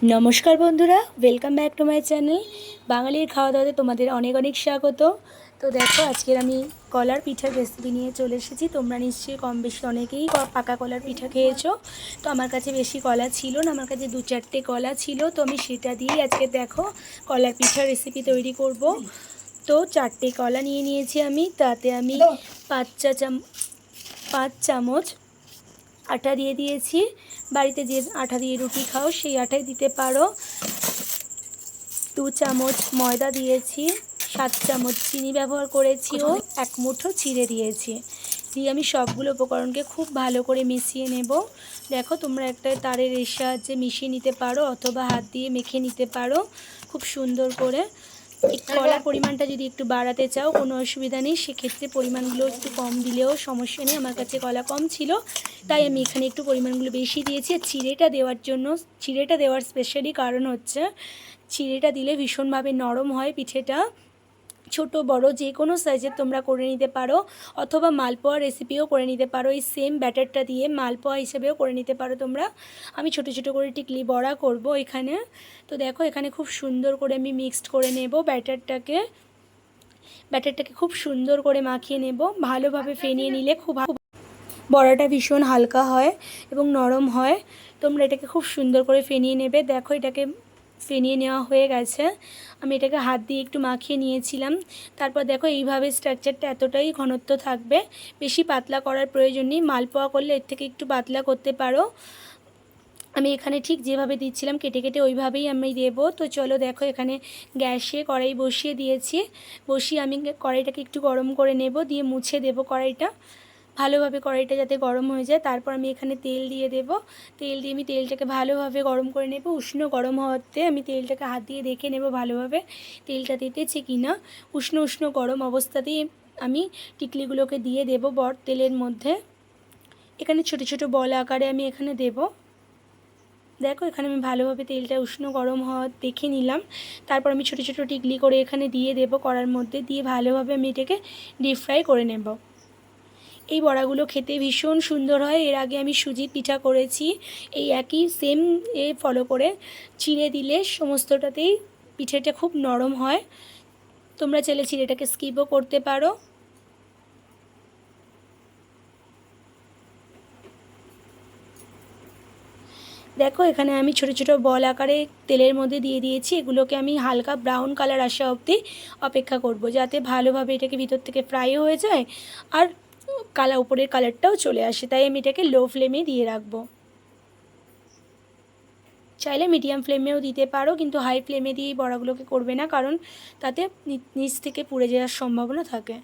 নমস্কার বন্ধুরা, welcome back to my channel. বাঙালির খাওয়া দাওয়াতে তোমাদের অনেক অনেক স্বাগত। তো দেখো, আজকের আমি কলার পিঠার রেসিপি নিয়ে চলে এসেছি। তোমরা নিশ্চয়ই কম বেশি অনেকেই পাকা কলার পিঠা খেয়েছো। তো আমার কাছে বেশি কলা ছিল না, আমার কাছে 2-4টে কলা ছিল। তো আমি সেটা দিয়েই আজকে দেখো কলার পিঠার রেসিপি তৈরি করব। তো 4টে কলা নিয়ে নিয়েছি আমি, তাতে আমি 5 চামচ আটা দিয়ে দিয়েছি। বাড়িতে যে আটা দিয়ে রুটি খাও সেই আটাই দিতে পারো। 2 চামচ ময়দা দিয়েছি, 7 চামচ চিনি ব্যবহার করেছি ও 1 মুঠো চিড়ে দিয়েছি। দিয়ে আমি সবগুলো উপকরণকে খুব ভালো করে মিশিয়ে নেব। দেখো, তোমরা একটা তারের সাহায্যে মিশিয়ে নিতে পারো অথবা হাত দিয়ে মেখে নিতে পারো খুব সুন্দর করে। কলার পরিমাণটা যদি একটু বাড়াতে চাও কোনো অসুবিধা নেই, সেক্ষেত্রে পরিমাণগুলো একটু কম দিলেও সমস্যা নেই। আমার কাছে কলা কম ছিল, তাই আমি এখানে একটু পরিমাণগুলো বেশি দিয়েছি। আর চিড়েটা দেওয়ার স্পেশালি কারণ হচ্ছে, চিড়েটা দিলে ভীষণভাবে নরম হয় পিঠেটা। ছোট বড় যে কোনো সাইজের তোমরা করে নিতে পারো, অথবা মালপোয়া রেসিপিও করে নিতে পারো। এই সেম ব্যাটারটা দিয়ে মালপোয়া হিসেবেও করে নিতে পারো তোমরা। আমি ছোট ছোট করে টিকলি বড়া করব এখানে। তো দেখো, এখানে খুব সুন্দর করে আমি মিক্সড করে নেব ব্যাটারটাকে খুব সুন্দর করে মাখিয়ে নেব। ভালোভাবে ফেনিয়ে নিলে খুব বড়াটা ভীষণ হালকা হয় এবং নরম হয়। তোমরা এটাকে খুব সুন্দর করে ফেনিয়ে নেবে। দেখো, এটাকে ফেনিয়ে নেওয়া হয়ে গেছে। আমি এটাকে হাত দিয়ে একটু মাখিয়ে নিয়েছিলাম। তারপর দেখো, এইভাবে স্ট্রাকচারটা এতটাই ঘনত্ব থাকবে, বেশি পাতলা করার প্রয়োজন নেই। মালপোয়া করলে এর থেকে একটু পাতলা করতে পারো। আমি এখানে ঠিক যেভাবে দিচ্ছিলাম কেটে কেটে ওইভাবেই আমি দেবো। তো চলো দেখো, এখানে গ্যাসে কড়াই বসিয়ে দিয়েছি। বসিয়ে আমি কড়াইটাকে একটু গরম করে নেব, দিয়ে মুছে দেবো কড়াইটা ভালোভাবে। কড়াইটা যাতে গরম হয়ে যায়, তারপর আমি এখানে তেল দিয়ে দেব। তেল দিয়ে আমি তেলটাকে ভালোভাবে গরম করে নেব। উষ্ণ গরম হওয়াতে আমি তেলটাকে হাত দিয়ে দেখে নেব ভালোভাবে তেলটা তেতেছে কি না। উষ্ণ উষ্ণ গরম অবস্থাতেই আমি টিকলিগুলোকে দিয়ে দেব তেলের মধ্যে। এখানে ছোট ছোট বল আকারে আমি এখানে দেব। দেখো, এখানে আমি ভালোভাবে তেলটা উষ্ণ গরম হওয়া দেখে নিলাম। তারপর আমি ছোট ছোট টিকলি করে এখানে দিয়ে দেব কড়ার মধ্যে। দিয়ে ভালোভাবে আমি এটাকে ডিপ ফ্রাই করে নেব। এই বড়াগুলো খেতে ভীষণ সুন্দর হয়। এর আগে আমি সুজির পিঠা করেছি, এই একই সেম ফলো করে চিড়ে দিলে সমস্তটাতেই পিঠেটা খুব নরম হয়। তোমরা চাইলে চিড়েটাকে স্কিপও করতে পারো। দেখো, এখানে আমি ছোট ছোট বল আকারে তেলের মধ্যে দিয়ে দিয়েছি। এগুলোকে আমি হালকা ব্রাউন কালার আসা অবধি অপেক্ষা করব, যাতে ভালোভাবে এটাকে ভিতর থেকে ফ্রাইও হয়ে যায় আর উপরের কালারটাও চলে আসে। তাই আমি এটাকে লো ফ্লেমে দিয়ে রাখবো। চাইলে মিডিয়াম ফ্লেমেও দিতে পারো, কিন্তু হাই ফ্লেমে দিয়ে বড়াগুলোকে করবে না, কারণ তাতে নিচ থেকে পুড়ে যাওয়ার সম্ভাবনা থাকে।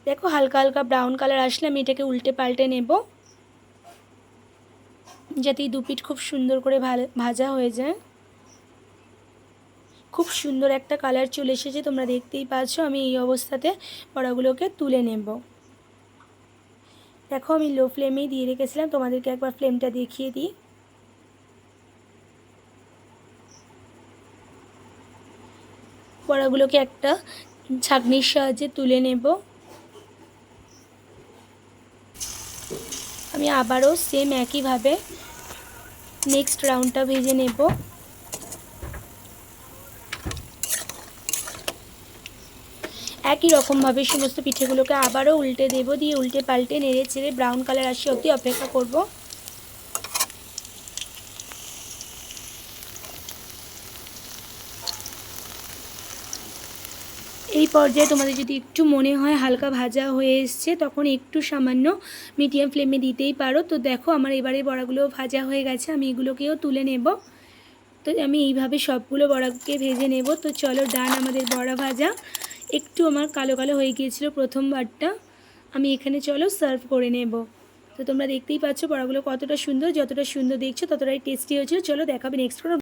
দেখো, হালকা হালকা ব্রাউন কালার আসলে আমি এটাকে উল্টে পাল্টে নেব, যাতে এই দুপিঠ খুব সুন্দর করে ভাজা হয়ে যায়। খুব সুন্দর একটা কালার চলে এসেছে, তোমরা দেখতেই পাচ্ছ। আমি এই অবস্থাতে বড়াগুলোকে তুলে নেব। দেখো, আমি লো ফ্লেমেই দিয়ে রেখেছিলাম, তোমাদেরকে একবার ফ্লেমটা দেখিয়ে দিই। বড়াগুলোকে একটা ছাঁকনির সাহায্যে তুলে নেব। আমি আবারও সেম একইভাবে নেক্সট রাউন্ডটা ভেজে নেব। একই রকমভাবে সমস্ত পিঠেগুলোকে আবারও উল্টে দেব, দিয়ে উল্টে পাল্টে নেড়ে চেড়ে ব্রাউন কালার আসে অবধি অপেক্ষা করব। এই পর্যায়ে তোমাদের যদি একটু মনে হয় হালকা ভাজা হয়ে এসছে, তখন একটু সামান্য মিডিয়াম ফ্লেমে দিতেই পারো। তো দেখো, আমার এবারে বড়াগুলো ভাজা হয়ে গেছে, আমি এগুলোকেও তুলে নেব। তো আমি এইভাবে সবগুলো বড়াকে ভেজে নেব। তো চলো, ডান আমাদের বড়া ভাজা। একটু আমার কালো কালো হয়ে গিয়েছিল প্রথমবারটা। আমি এখানে চলো সার্ভ করে নেব। তো তোমরা দেখতেই পাচ্ছ বড়াগুলো কতটা সুন্দর, যতটা সুন্দর দেখছো ততটাই টেস্টি হয়েছিল। চলো, দেখাবে নেক্সট কোনো